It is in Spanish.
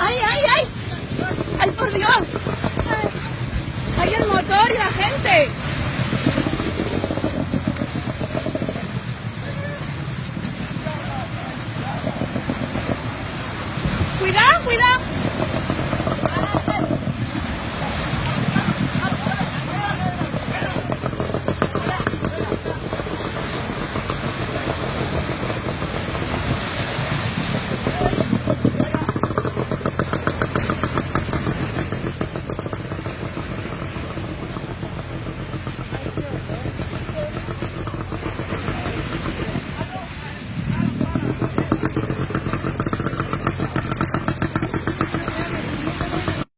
¡Ay, ay, ay! ¡Ay, por Dios! ¡Ay, el motor y la gente! ¡Cuidado, cuidado!